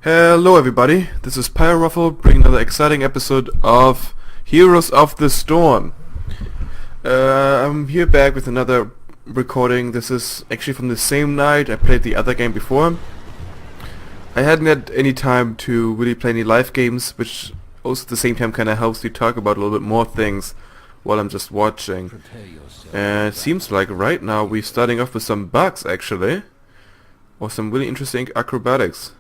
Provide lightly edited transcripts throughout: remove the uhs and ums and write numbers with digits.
Hello everybody, this is PyroWaffel bringing another exciting episode of Heroes of the Storm. I'm here back with another recording. This is actually from the same night I played the other game before. I hadn't had any time to really play any live games, which also at the same time kinda helps me talk about a little bit more things while I'm just watching. And it seems like right now we're starting off with some bugs actually, or some really interesting acrobatics.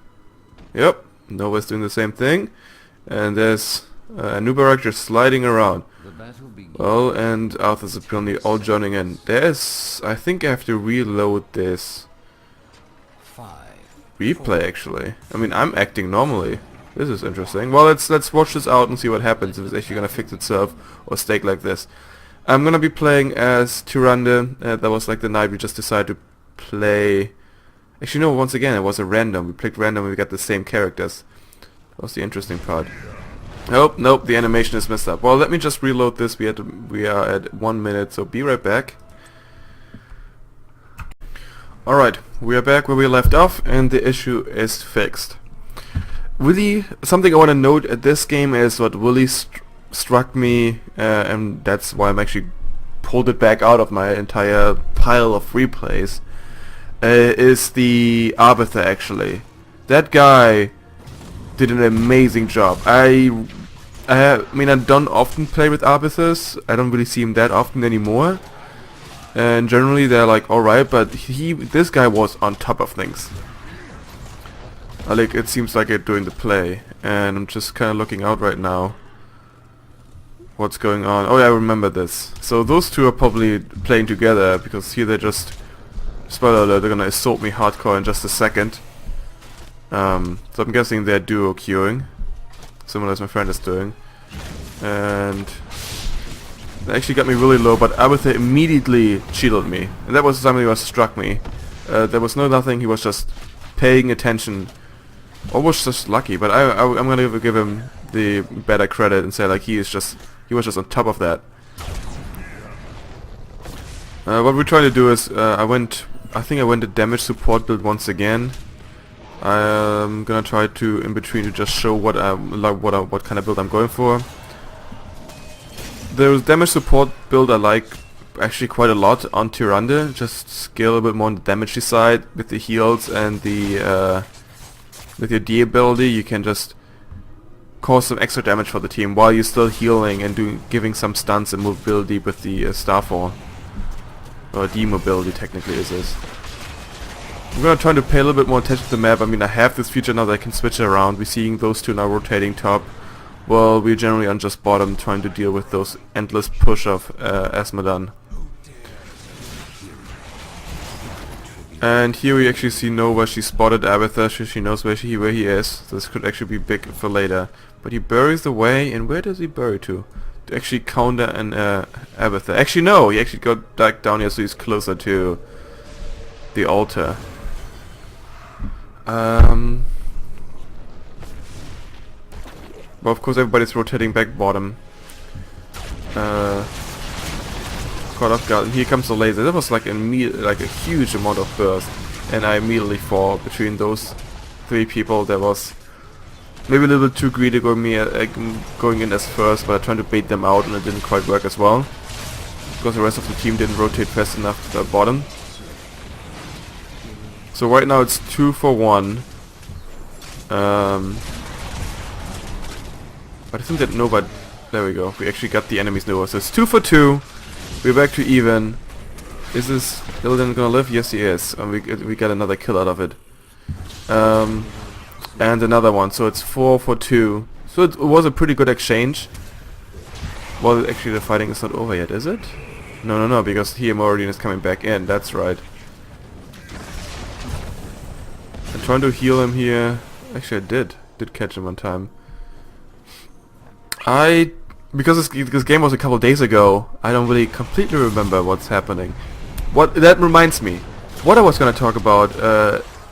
Yep, Nova's doing the same thing, and there's a new barrack just sliding around. Well, and Arthur's apparently all joining in. I think I have to reload this replay actually. I mean, I'm acting normally. This is interesting. Well, let's watch this out and see what happens, if it's actually gonna fix itself or stay like this. I'm gonna be playing as Tyrande. That was like the night we just decided to play. Actually, no, once again, it was a random. We picked random and we got the same characters. That was the interesting part. Nope, the animation is messed up. Well, let me just reload this. We are at 1 minute, so be right back. Alright, we are back where we left off, and the issue is fixed. Really, something I want to note at this game is what really struck me, and that's why I'm actually pulled it back out of my entire pile of replays. Is the Arbiter actually. That guy did an amazing job. I mean, I don't often play with Arbiters. I don't really see him that often anymore. And generally they're like alright, but this guy was on top of things. Like, it seems like it during the play. And I'm just kind of looking out right now. What's going on? Oh yeah, I remember this. So those two are probably playing together, because here they're just... Spoiler alert, they're gonna assault me hardcore in just a second. So I'm guessing they're duo queuing, similar as my friend is doing. And they actually got me really low, but Arbiter immediately shielded me. And that was something that struck me. There was nothing, he was just paying attention. Or was just lucky, but I'm gonna give him the better credit and say like he was just on top of that. What we're trying to do is, I think I went to damage support build once again. I'm gonna try to in between to just show what kind of build I'm going for. The damage support build I like actually quite a lot on Tyrande. Just scale a bit more on the damage side with the heals and the with your D ability. You can just cause some extra damage for the team while you're still healing and giving some stunts and mobility with the Starfall. Or D-mobility technically is this. I'm gonna try to pay a little bit more attention to the map. I mean, I have this feature now that I can switch it around. We're seeing those two now rotating top. Well, we're generally on just bottom trying to deal with those endless push of Asmodan. And here we actually see Nova. She spotted Arbiter. She knows where he is. So this could actually be big for later. But he buries away, and where does he bury to? To actually counter an Arbiter. Actually no, he actually got back down here so he's closer to the altar. Well, of course everybody's rotating back bottom. Caught off guard, and here comes the laser. That was like a huge amount of burst, and I immediately fall between those three people. That was maybe a little bit too greedy going in as first, but I tried to bait them out and it didn't quite work as well. Because the rest of the team didn't rotate fast enough to the bottom. So right now it's 2 for 1. But I think that Nova... There we go. We actually got the enemy's Nova. So it's 2 for 2. We're back to even. Is this Illidan gonna live? Yes, he is. And we got another kill out of it. And another one, so it's 4 for 2. So it was a pretty good exchange. Well, actually the fighting is not over yet, is it? No, because here Moradin is coming back in, that's right. I'm trying to heal him here. Actually I did catch him on time. Because this game was a couple days ago, I don't really completely remember what's happening. That reminds me, what I was gonna talk about,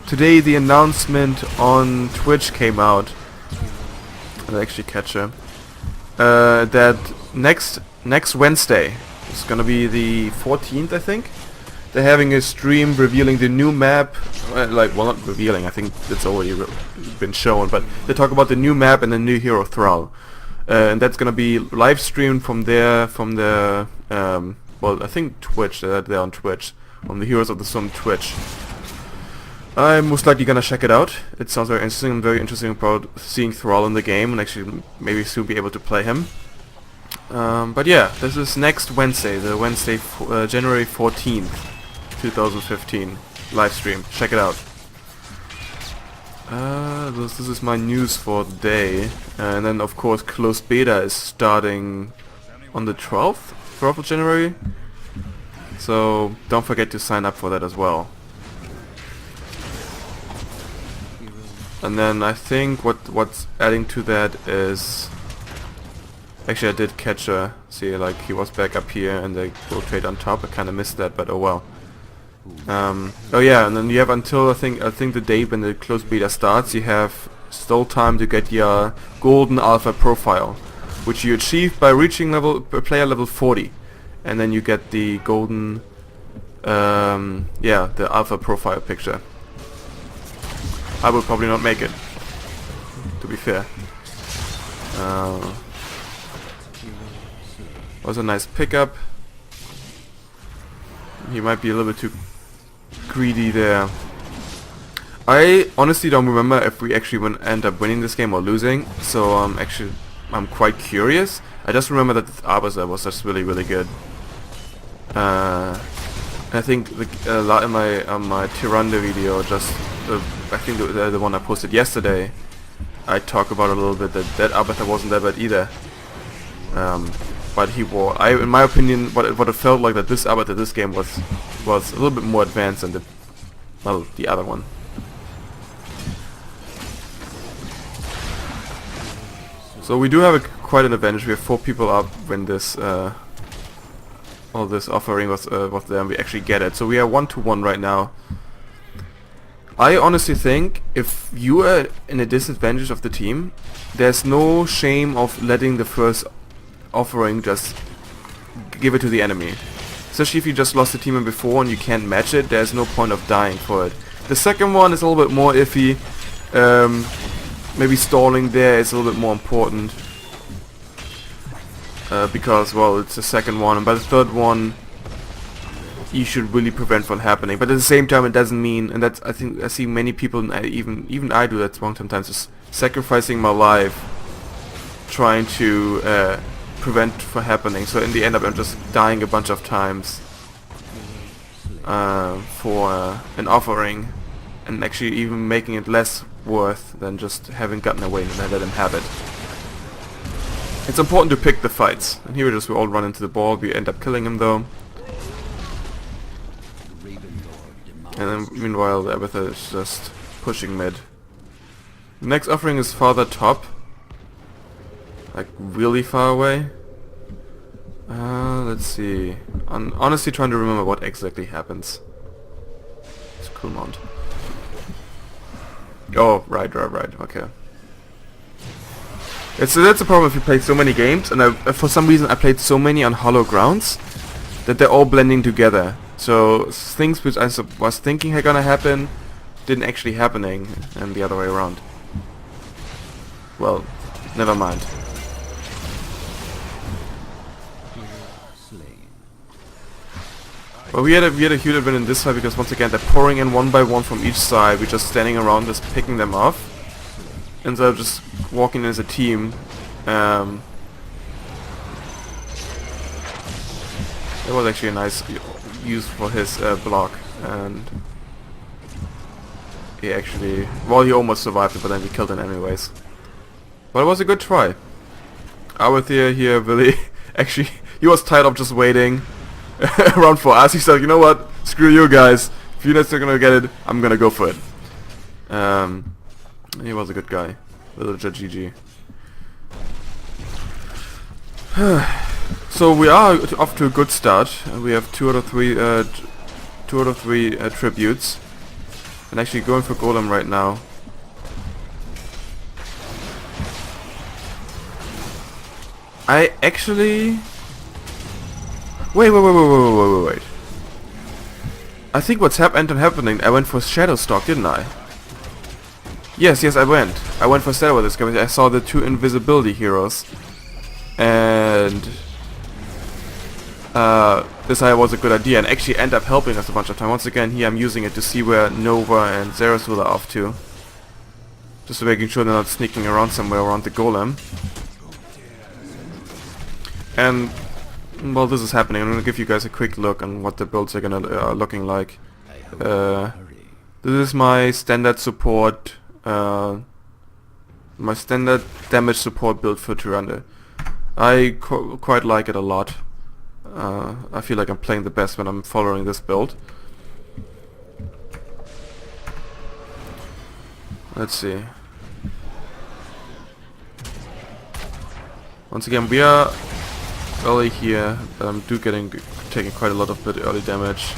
today the announcement on Twitch came out, and I actually catch her, that next Wednesday, it's gonna be the 14th I think, they're having a stream revealing the new map, like, well, not revealing, I think it's already been shown, but they talk about the new map and the new hero Thrall. And that's gonna be live streamed from the well, I think Twitch, they're on Twitch, on the Heroes of the Storm Twitch. I'm most likely gonna check it out. It sounds very interesting. I'm very interested about seeing Thrall in the game and actually maybe soon be able to play him. But yeah, this is next Wednesday, the Wednesday January 14th, 2015 live stream. Check it out. This is my news for the day. And then of course closed beta is starting on the 12th of January. So don't forget to sign up for that as well. And then I think what's adding to that is, actually I did catch see, like, he was back up here and they rotate on top. I kind of missed that, but oh well. Oh yeah, and then you have until I think the day when the closed beta starts, you have still time to get your golden alpha profile, which you achieve by reaching player level 40, and then you get the golden yeah, the alpha profile picture. I will probably not make it, to be fair. Was a nice pickup. He might be a little bit too greedy there. I honestly don't remember if we actually end up winning this game or losing, so I'm quite curious. I just remember that the Arbiter was just really, really good. I think in my Tyrande video, just I think the one I posted yesterday, I talk about a little bit that Arbiter wasn't that bad either. But in my opinion, what it felt like that this Arbiter, this game was a little bit more advanced than the other one. So we do have quite an advantage. We have 4 people up when this all this offering was there, and we actually get it. So we are 1-1 right now. I honestly think if you are in a disadvantage of the team, there's no shame of letting the first offering just give it to the enemy. Especially if you just lost the team in before and you can't match it, there's no point of dying for it. The second one is a little bit more iffy. Maybe stalling there is a little bit more important. Because, well, it's the second one, and by the third one you should really prevent from happening. But at the same time, it doesn't mean, and that's, I think I see many people, and even I do that wrong sometimes, is sacrificing my life trying to prevent from happening. So in the end I'm just dying a bunch of times for an offering, and actually even making it less worth than just having gotten away and I let him have it. It's important to pick the fights, and here we all run into the ball. We end up killing him though. And then meanwhile the Abathur is just pushing mid. The next offering is farther top. Like really far away. Let's see. I'm honestly trying to remember what exactly happens. It's cool mount. Oh, right, okay. That's the problem if you play so many games, and for some reason I played so many on hollow grounds that they're all blending together. So things which I was thinking are gonna happen didn't actually happening, and the other way around. Well, never mind. Well, we had a huge advantage in this fight because once again they're pouring in one by one from each side. We're just standing around, just picking them off instead of just walking in as a team. That was actually a nice use for his block, and he actually, well, he almost survived it, but then we killed him anyways. But it was a good try. Abathur here really, actually, he was tired of just waiting around for us. He said, you know what, screw you guys, if you're not gonna get it, I'm gonna go for it. He was a good guy. Legit GG. So we are off to a good start. We have 2 out of 3 tributes, and actually going for Golem right now. I actually wait. I think what's happening, I went for Shadow Stalk, didn't I? Yes, I went. I went for Shadow with this guy. I saw the 2 invisibility heroes. And this was a good idea and actually end up helping us a bunch of time. Once again, here I'm using it to see where Nova and Zeratul are off to. Just making sure they're not sneaking around somewhere around the golem. And while this is happening, I'm gonna give you guys a quick look on what the builds are gonna looking like. This is my standard support, my standard damage support build for Tyrande. I quite like it a lot. I feel like I'm playing the best when I'm following this build. Let's see. Once again, we are early here, but I'm taking quite a lot of early damage.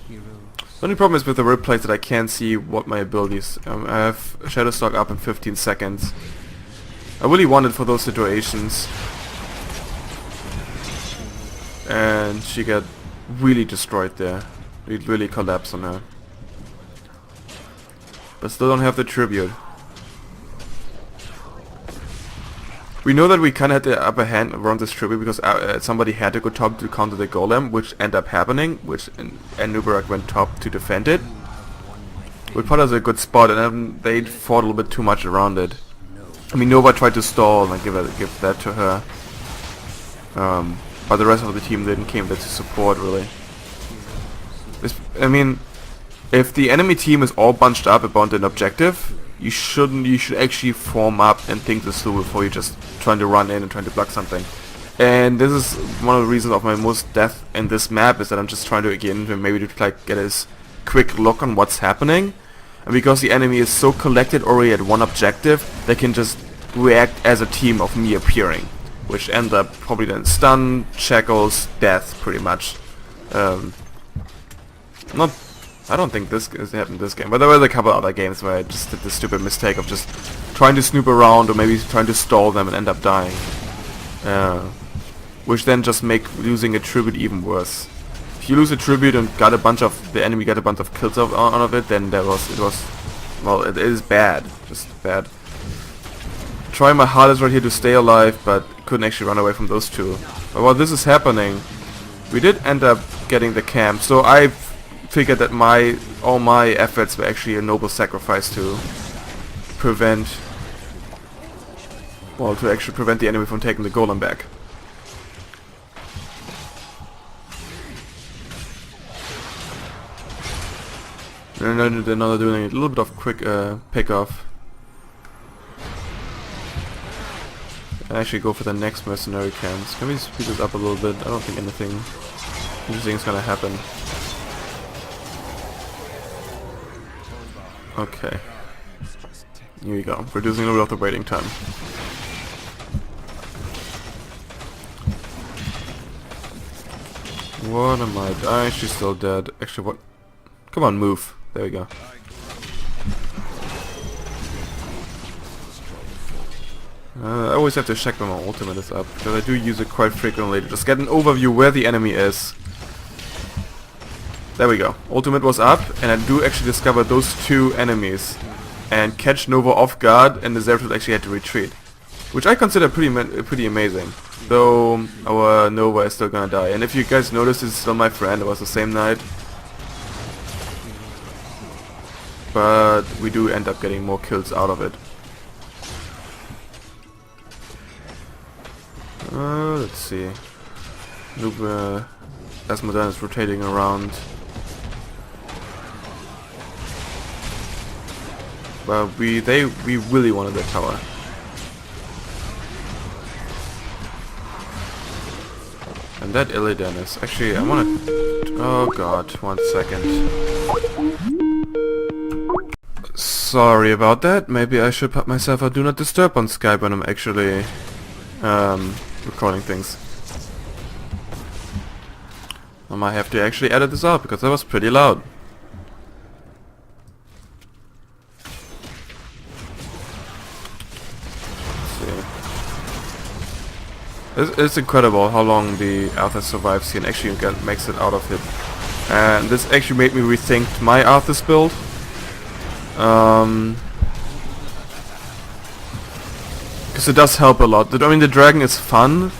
The only problem is with the replays that I can't see what my abilities. I have Shadow Stalk up in 15 seconds. I really wanted for those situations. And she got really destroyed there. It really collapsed on her. But still don't have the tribute. We know that we kinda had the upper hand around this tribute because somebody had to go top to counter the golem, which ended up happening, and Nubarak went top to defend it. Which put us in a good spot, and then they fought a little bit too much around it. I mean, Nova tried to stall and give that to her. But the rest of the team didn't came there to support, really. I mean, if the enemy team is all bunched up about an objective, you should actually form up and think this through before you just trying to run in and trying to block something. And this is one of the reasons of my most death in this map, is that I'm just trying to maybe to like get a quick look on what's happening. And because the enemy is so collected already at one objective, they can just react as a team of me appearing, which end up probably then stun, shackles, death, pretty much. I don't think this has happened this game, but there were a couple other games where I just did the stupid mistake of just trying to snoop around or maybe trying to stall them and end up dying. Which then just make losing a tribute even worse. If you lose a tribute and the enemy got a bunch of kills out of it, then it is bad, just bad. Trying my hardest right here to stay alive, but couldn't actually run away from those two. But while this is happening, we did end up getting the camp, so I figured that all my efforts were actually a noble sacrifice to actually prevent the enemy from taking the golem back. And then they're doing a little bit of quick pick off. And actually go for the next mercenary camps. Can we speed this up a little bit? I don't think anything interesting is gonna happen. Okay. Here we go. Reducing a little bit of the waiting time. What am I? She's still dead. Actually, what? Come on, move. There we go. I always have to check when my ultimate is up, because I do use it quite frequently to just get an overview where the enemy is. There we go. Ultimate was up, and I do actually discover those 2 enemies and catch Nova off guard, and the Zeratul actually had to retreat, which I consider pretty amazing. Though our Nova is still gonna die, and if you guys notice, this is still my friend. It was the same night, but we do end up getting more kills out of it. Let's see. Noob Asmodan is rotating around. But we really wanted the tower. And that Illidan is actually, I wanna, oh god, 1 second. Sorry about that. Maybe I should put myself a do not disturb on Skype when I'm actually recording things. I might have to actually edit this out because that was pretty loud. Let's see. It's incredible how long the Arthur survives here and actually makes it out of it. And this actually made me rethink my Arthur's build. Because it does help a lot. I mean, the dragon is fun,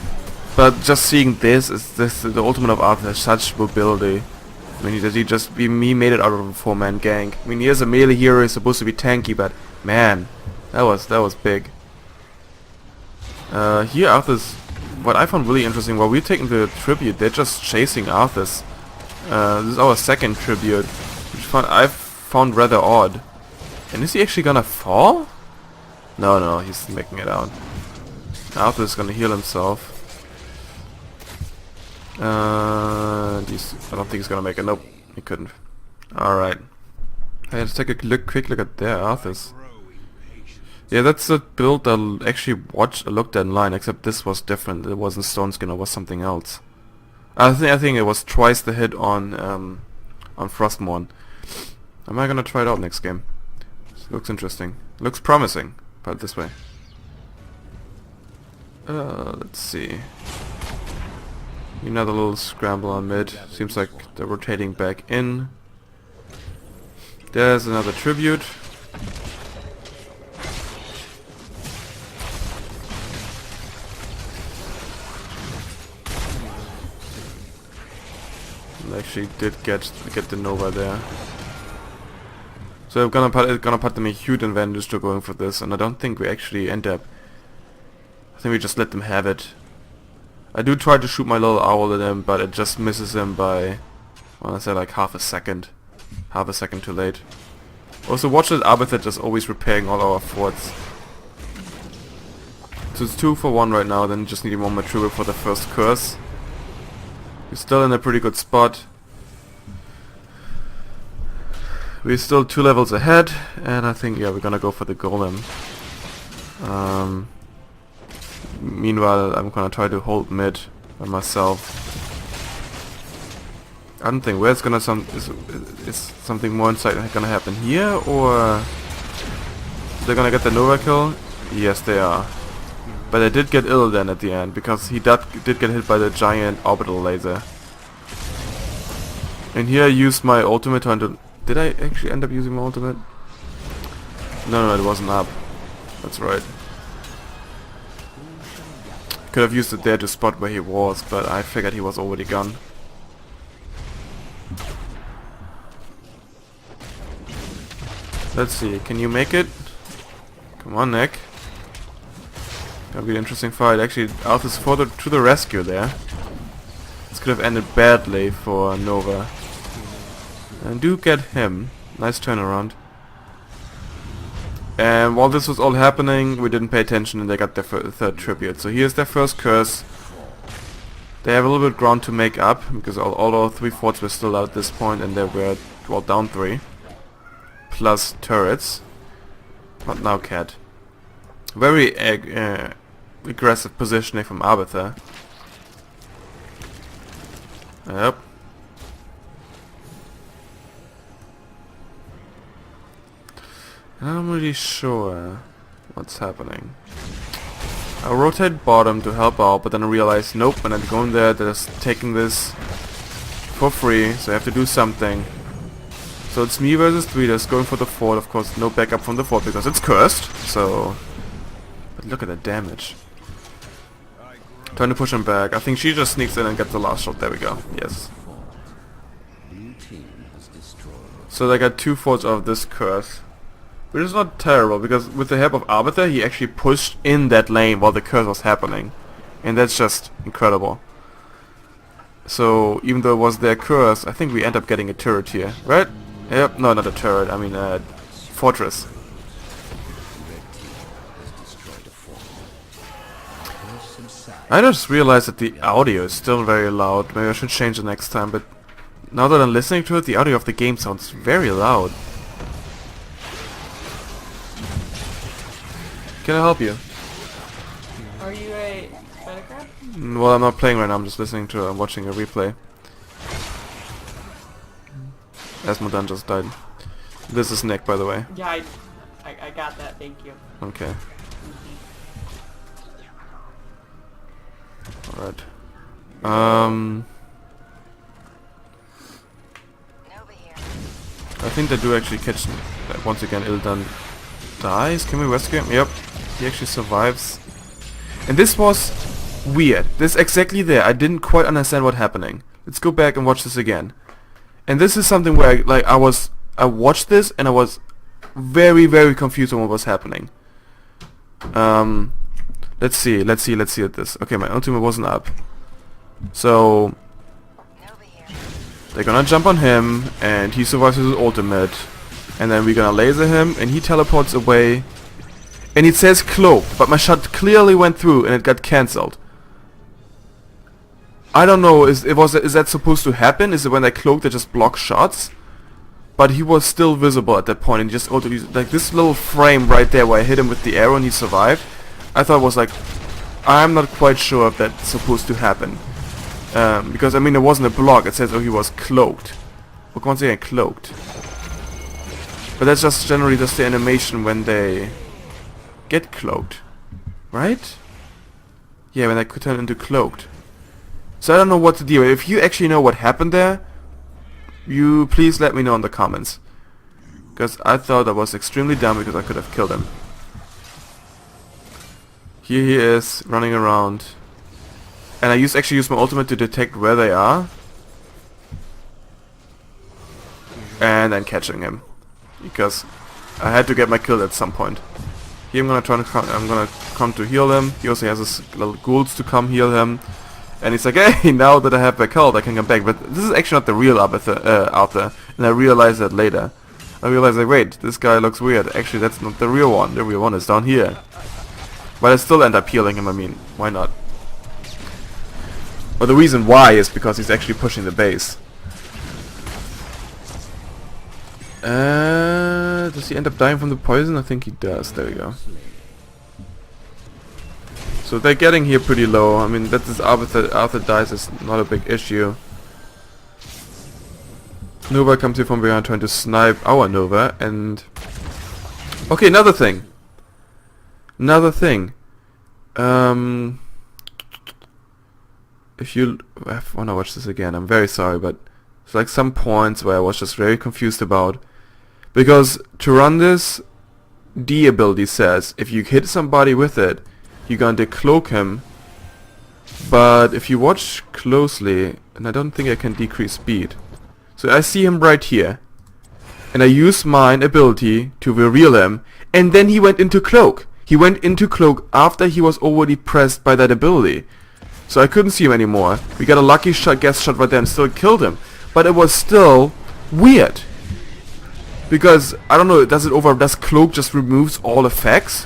but just seeing this the ultimate of Arthur has such mobility. I mean, he made it out of a 4-man gang. I mean, he is a melee hero, he's supposed to be tanky, but man, that was big. Here Arthur's, what I found really interesting, while we're taking the tribute, they're just chasing Arthur's. This is our second tribute, which I found rather odd. And is he actually gonna fall? No, he's making it out. Arthur's gonna heal himself. I don't think he's gonna make it. Nope, he couldn't. Alright. Hey, let's take a quick look at their Arthur's. Yeah, that's a build I actually looked at online, except this was different. It wasn't Stone Skin, it was something else. I think it was twice the hit on Frostmourne. Am I gonna try it out next game? This looks interesting. Looks promising. Put it this way. Let's see. Another little scramble on mid. Seems like they're rotating back in. There's another tribute. Actually did get the Nova there. So I'm gonna put them a huge advantage to going for this, and I don't think we actually end up. I think we just let them have it. I do try to shoot my little owl at him, but it just misses him by, well, I say like half a second too late. Also, watch that Arbiter just always repairing all our forts. So it's 2 for 1 right now. Then just need one more tribute for the first curse. We're still in a pretty good spot. We're still 2 levels ahead, and I think, yeah, we're gonna go for the golem. Meanwhile, I'm gonna try to hold mid by myself. I don't think where's gonna is something more inside gonna happen here, or they're gonna get the Nova kill? Yes, they are. But I did get ill then at the end, because he did get hit by the giant orbital laser. And here I used my ultimate to did I actually end up using my ultimate? No, it wasn't up. That's right. Could have used it there to spot where he was, but I figured he was already gone. Let's see, can you make it? Come on, Nick. Gonna be an interesting fight. Actually, Arthur's to the rescue there. This could have ended badly for Nova. And do get him. Nice turnaround. And while this was all happening, we didn't pay attention and they got their third tribute. So here's their first curse. They have a little bit of ground to make up, because all our 3 forts were still out at this point, and they were, well, down 3. Plus turrets. Not now, Cat. Very aggressive positioning from Arbiter. Yep. I'm not really sure what's happening. I rotate bottom to help out, but then I realize, nope, when I go in there, they're just taking this for free, so I have to do something. So it's me versus 3 that's going for the fort. Of course, no backup from the fort because it's cursed, so... But look at the damage. Trying to push him back. I think she just sneaks in and gets the last shot. There we go. Yes. So they got 2 forts out of this curse. Which is not terrible, because with the help of Arbiter, he actually pushed in that lane while the curse was happening. And that's just incredible. So, even though it was their curse, I think we end up getting a turret here, right? Yep, no, not a turret, I mean a fortress. I just realized that the audio is still very loud. Maybe I should change it next time, but now that I'm listening to it, the audio of the game sounds very loud. Can I help you? Are you a photograph? Well, I'm not playing right now, I'm just listening to it, I'm watching a replay. Asmodan just died. This is Nick, by the way. Yeah, I got that, thank you. Okay. Alright. I think they do actually catch him. Once again, Ildan dies. Can we rescue him? Yep. He actually survives. And this was weird. This exactly there. I didn't quite understand what's happening. Let's go back and watch this again. And this is something where I watched this and I was very, very confused on what was happening. Let's see at this. Okay, my ultimate wasn't up. So they're gonna jump on him and he survives with his ultimate. And then we're gonna laser him and he teleports away. And it says cloaked, but my shot clearly went through and it got cancelled. I don't know, is that supposed to happen? Is it when they cloak they just block shots? But he was still visible at that point and just like this little frame right there where I hit him with the arrow and he survived. I thought it was like, I'm not quite sure if that's supposed to happen. Because I mean it wasn't a block, it says oh he was cloaked. Look, once again, cloaked. But that's just generally just the animation when they get cloaked. Right? Yeah, when they could turn into cloaked. So I don't know what to do. If you actually know what happened there, you please let me know in the comments. Because I thought that was extremely dumb because I could have killed him. Here he is, running around. And I actually use my ultimate to detect where they are. And then catching him. Because I had to get my kill at some point. Here I'm gonna come to heal him. He also has his little ghouls to come heal him. And he's like, hey, now that I have back health, I can come back. But this is actually not the real Arthur. And I realized that later. I realized, like, wait, this guy looks weird. Actually, that's not the real one. The real one is down here. But I still end up healing him. I mean, why not? But the reason why is because he's actually pushing the base. Does he end up dying from the poison? I think he does. There we go. So they're getting here pretty low. I mean, that this Arthur dies is not a big issue. Nova comes here from behind trying to snipe our Nova and... Okay, another thing. If you... I want to watch this again. I'm very sorry, but... It's like some points where I was just very confused about. Because Tyrande's D ability says, if you hit somebody with it, you're going to decloak him. But if you watch closely, and I don't think I can decrease speed. So I see him right here. And I use my ability to reveal him. And then he went into cloak. He went into cloak after he was already pressed by that ability. So I couldn't see him anymore. We got a lucky shot, guess shot right there and still killed him. But it was still weird. Because, I don't know, does cloak just removes all effects?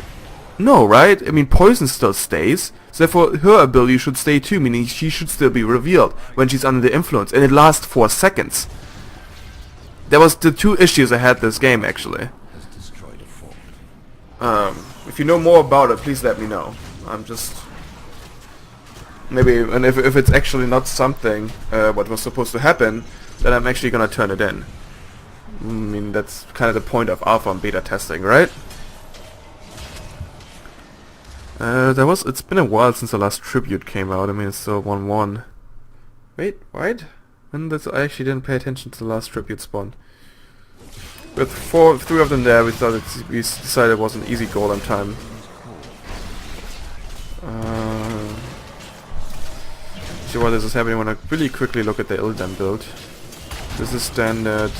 No, right? I mean, poison still stays. So therefore, her ability should stay too, meaning she should still be revealed when she's under the influence. And it lasts 4 seconds. That was the two issues I had this game, actually. If you know more about it, please let me know. I'm just... Maybe, and if it's actually not something what was supposed to happen, then I'm actually gonna turn it in. I mean, that's kind of the point of alpha and beta testing, right? It's been a while since the last tribute came out. I mean, it's still 1-1. Wait, what? And I actually didn't pay attention to the last tribute spawn. With 3 of them there, we decided it was an easy golem time. See why this is happening when I really quickly look at the Ildan build. This is standard.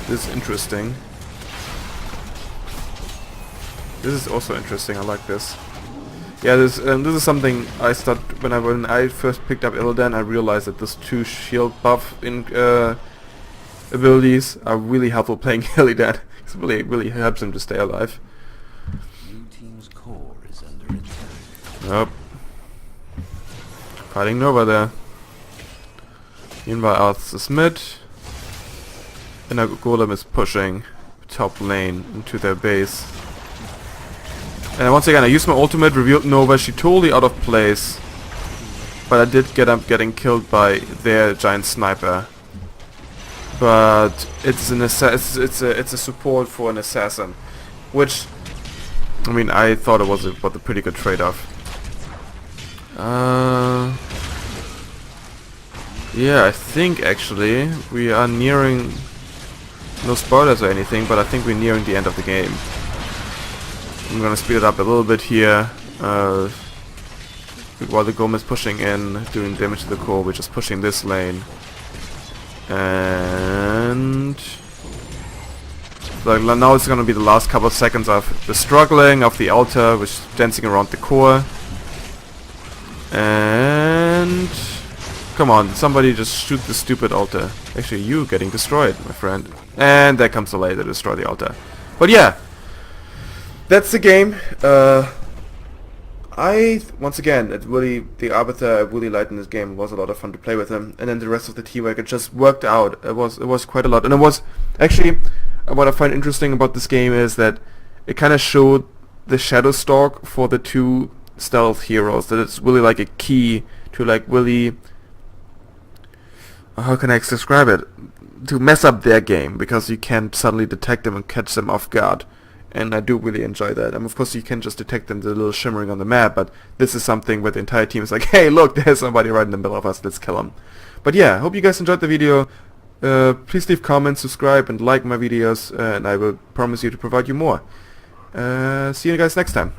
This is interesting. This is also interesting. I like this. Yeah, this is something I started when I first picked up Ildan. I realized that those 2 shield buff abilities are really helpful playing Illidan. It really helps him to stay alive. Blue team's core is under attack. Nope. Fighting Nova there. Meanwhile, Arth's is mid. And our golem is pushing top lane into their base. And once again, I used my ultimate, revealed Nova. She totally out of place. But I did end up getting killed by their giant sniper. But it's a support for an assassin, which, I mean, I thought it was a pretty good trade-off. Yeah, I think actually we are nearing, no spoilers or anything, but I think we're nearing the end of the game. I'm gonna speed it up a little bit here. While the Golem is pushing in, doing damage to the core, we're just pushing this lane. And like now it's gonna be the last couple of seconds of the struggling of the altar, which is dancing around the core. And come on, somebody just shoot the stupid altar. Actually, you getting destroyed, my friend. And there comes the laser to destroy the altar. But yeah, that's the game. Once again, the Arbiter I really liked in this game. It was a lot of fun to play with him, and then the rest of the teamwork, it just worked out. It was quite a lot, and it was actually what I find interesting about this game is that it kind of showed the shadow stalk for the two stealth heroes. That it's really like a key to like really, how can I describe it? To mess up their game, because you can't suddenly detect them and catch them off guard. And I do really enjoy that. And of course you can just detect them, the little shimmering on the map, but this is something where the entire team is like, hey look, there's somebody right in the middle of us, let's kill him. But yeah, I hope you guys enjoyed the video. Please leave comments, subscribe and like my videos, and I will promise you to provide you more. See you guys next time.